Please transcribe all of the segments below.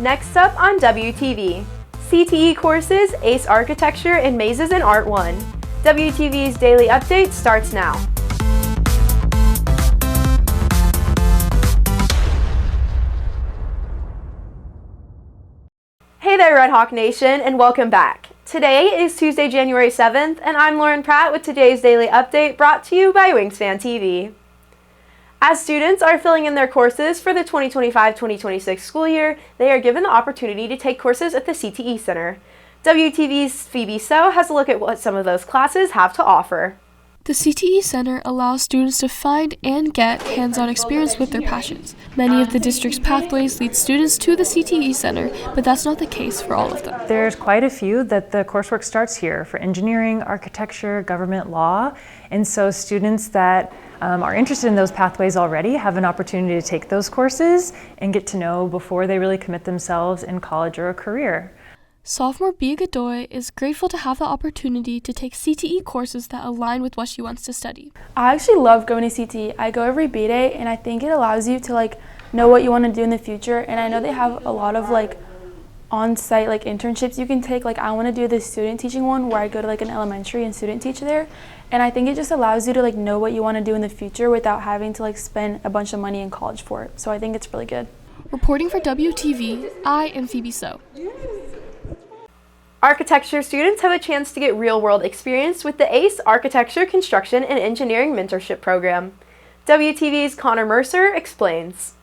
Next up on WTV, CTE courses, ACE Architecture, and Mazes in Art 1. WTV's Daily Update starts now. Hey there, Red Hawk Nation, and welcome back. Today is Tuesday, January 7th, and I'm Lauren Pratt with today's Daily Update brought to you by Wingspan TV. As students are filling in their courses for the 2025-2026 school year, they are given the opportunity to take courses at the CTE Center. WTV's Phoebe So has a look at what some of those classes have to offer. The CTE Center allows students to find and get hands-on experience with their passions. Many of the district's pathways lead students to the CTE Center, but that's not the case for all of them. There's quite a few that the coursework starts here for engineering, architecture, government law, and so students that are interested in those pathways already have an opportunity to take those courses and get to know before they really commit themselves in college or a career. Sophomore Bia Godoy is grateful to have the opportunity to take CTE courses that align with what she wants to study. I actually love going to CTE. I go every B day, and I think it allows you to know what you want to do in the future. And I know they have a lot of on-site internships you can take. I want to do the student teaching one where I go to an elementary and student teach there. And I think it just allows you to know what you want to do in the future without having to spend a bunch of money in college for it. So I think it's really good. Reporting for WTV, I am Phoebe So. Architecture students have a chance to get real-world experience with the ACE Architecture, Construction, and Engineering Mentorship Program. WTV's Connor Mercer explains.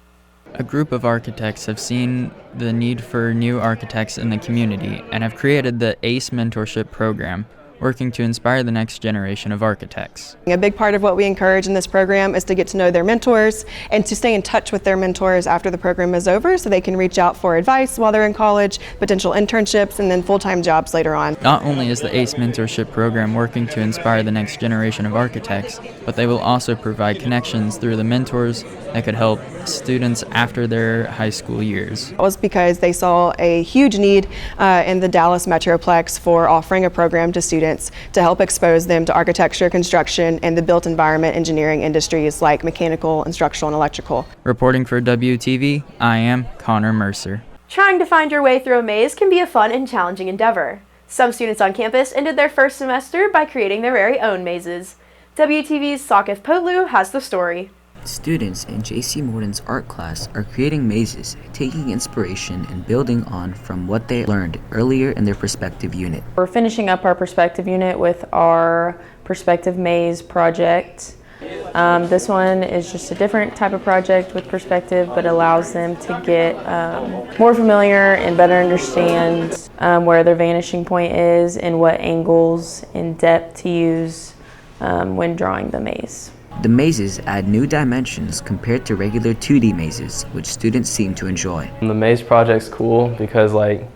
A group of architects have seen the need for new architects in the community and have created the ACE Mentorship Program, working to inspire the next generation of architects. A big part of what we encourage in this program is to get to know their mentors and to stay in touch with their mentors after the program is over so they can reach out for advice while they're in college, potential internships, and then full-time jobs later on. Not only is the ACE Mentorship Program working to inspire the next generation of architects, but they will also provide connections through the mentors that could help students after their high school years. It was because they saw a huge need in the Dallas Metroplex for offering a program to students to help expose them to architecture, construction, and the built environment engineering industries like mechanical, and structural, and electrical. Reporting for WTV, I am Connor Mercer. Trying to find your way through a maze can be a fun and challenging endeavor. Some students on campus ended their first semester by creating their very own mazes. WTV's Sakif Potlu has the story. Students in J.C. Morton's art class are creating mazes, taking inspiration and building on from what they learned earlier in their perspective unit. We're finishing up our perspective unit with our perspective maze project. This one is just a different type of project with perspective, but allows them to get more familiar and better understand where their vanishing point is and what angles and depth to use when drawing the maze. The mazes add new dimensions compared to regular 2D mazes, which students seem to enjoy. The maze project's cool because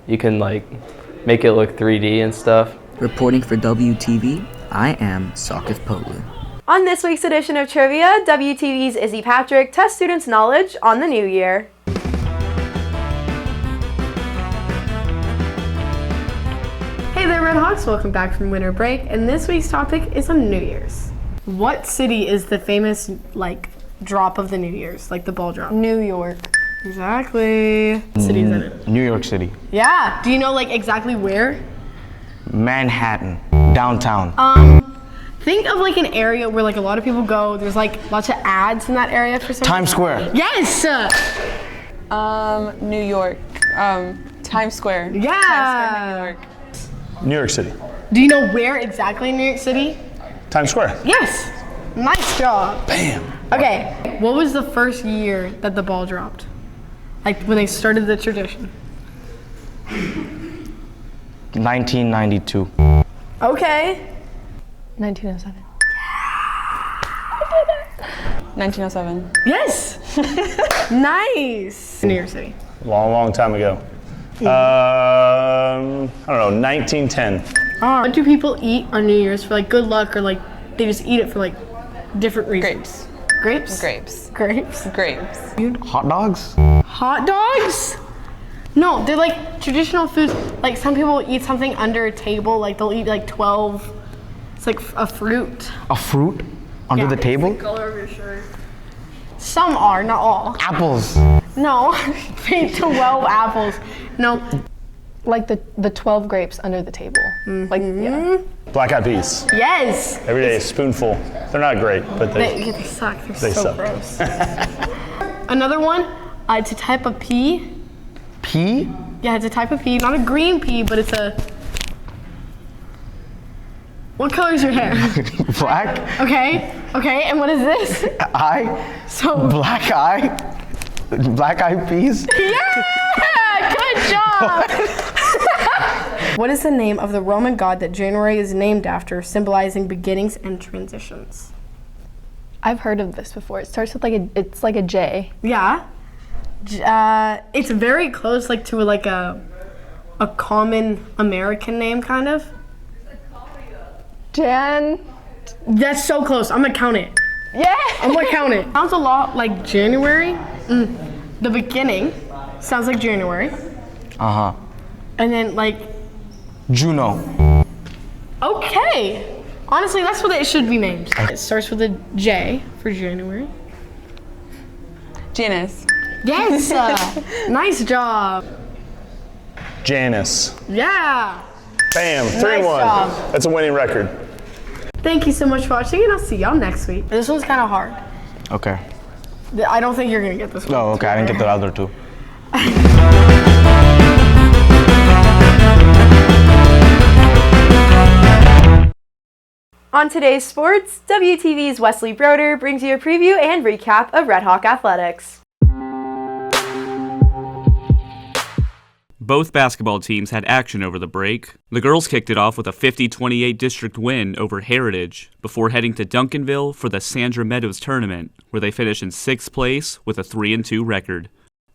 you can make it look 3D and stuff. Reporting for WTV, I am Sakif Potlu. On this week's edition of Trivia, WTV's Izzy Patrick tests students' knowledge on the new year. Hey there, Red Hawks! Welcome back from winter break, and this week's topic is on New Year's. What city is the famous drop of the New Year's, the ball drop? New York. Exactly. What city is that in? New York City. Yeah. Do you know exactly where? Manhattan, downtown. Think of an area where a lot of people go. There's lots of ads in that area for some Times Square. Yes. New York. Times Square. Yeah. Times Square, New York City. Do you know where exactly in New York City? Times Square. Yes. Nice job. Bam. Okay. What was the first year that the ball dropped? When they started the tradition? 1992. Okay. 1907. 1907. Yes. Nice. New York City. Long time ago. I don't know, 1910. What do people eat on New Year's for good luck, or they just eat it for different reasons? Grapes. Grapes? Grapes. Grapes. Hot dogs? Hot dogs? No, they're traditional foods. Some people eat something under a table, they'll eat 12. It's a fruit. A fruit? Under the table? The color of your shirt. Some are, not all. Apples. No, 12 apples. No. Like the 12 grapes under the table. Like, yeah. Black eyed peas. Yes. Every day, a spoonful. They're not great, but They suck. They're so suck. gross. Another one, it's a type of pea. Pea? Yeah, it's a type of pea. Not a green pea, but it's a... What color is your hair? Black? Okay, and what is this? Eye? So... Black eye? Black eyed peas? Yeah! Good job! What is the name of the Roman god that January is named after, symbolizing beginnings and transitions? I've heard of this before. It starts with it's like a J. Yeah. It's very close, like to like a common American name, kind of. Jan. That's so close. I'm gonna count it. Yeah. I'm gonna count it. Sounds a lot like January. The beginning sounds like January. Uh huh. And then like Juno. Okay. Honestly, that's what it should be named. It starts with a J for January. Janice. Yes. Nice job. Janice. Yeah. Bam. 3-1. Nice job. That's a winning record. Thank you so much for watching, and I'll see y'all next week. This one's kind of hard. Okay. I don't think you're gonna get this one. Oh, okay. I didn't get the other two. On today's sports, WTV's Wesley Broder brings you a preview and recap of Red Hawk athletics. Both basketball teams had action over the break. The girls kicked it off with a 50-28 district win over Heritage before heading to Duncanville for the Sandra Meadows tournament, where they finished in 6th place with a 3-2 record.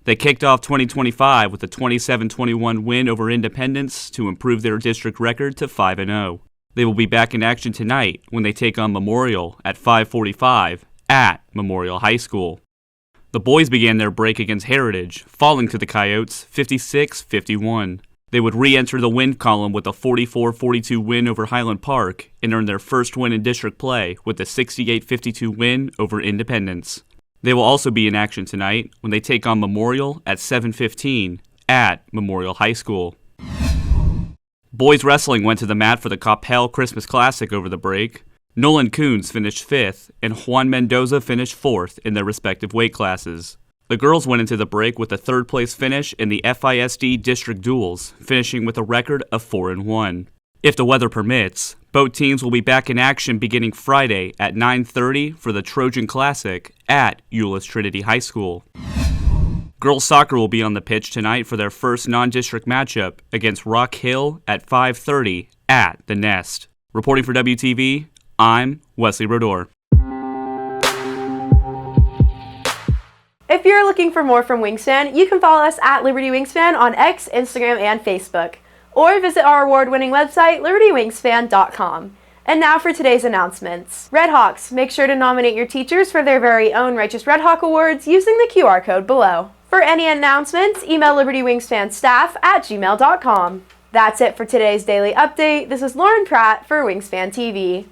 They kicked off 2025 with a 27-21 win over Independence to improve their district record to 5-0. They will be back in action tonight when they take on Memorial at 5:45 at Memorial High School. The boys began their break against Heritage, falling to the Coyotes 56-51. They would re-enter the win column with a 44-42 win over Highland Park and earn their first win in district play with a 68-52 win over Independence. They will also be in action tonight when they take on Memorial at 7:15 at Memorial High School. Boys wrestling went to the mat for the Coppell Christmas Classic over the break. Nolan Coons finished 5th, and Juan Mendoza finished 4th in their respective weight classes. The girls went into the break with a 3rd place finish in the FISD District Duels, finishing with a record of 4-1. If the weather permits, both teams will be back in action beginning Friday at 9:30 for the Trojan Classic at Euless Trinity High School. Girls soccer will be on the pitch tonight for their first non-district matchup against Rock Hill at 5:30 at The Nest. Reporting for WTV, I'm Wesley Rodor. If you're looking for more from Wingspan, you can follow us at Liberty Wingspan on X, Instagram, and Facebook, or visit our award-winning website, libertywingspan.com. And now for today's announcements. Red Hawks, make sure to nominate your teachers for their very own Righteous Red Hawk Awards using the QR code below. For any announcements, email libertywingspanstaff@gmail.com. That's it for today's daily update. This is Lauren Pratt for Wingspan TV.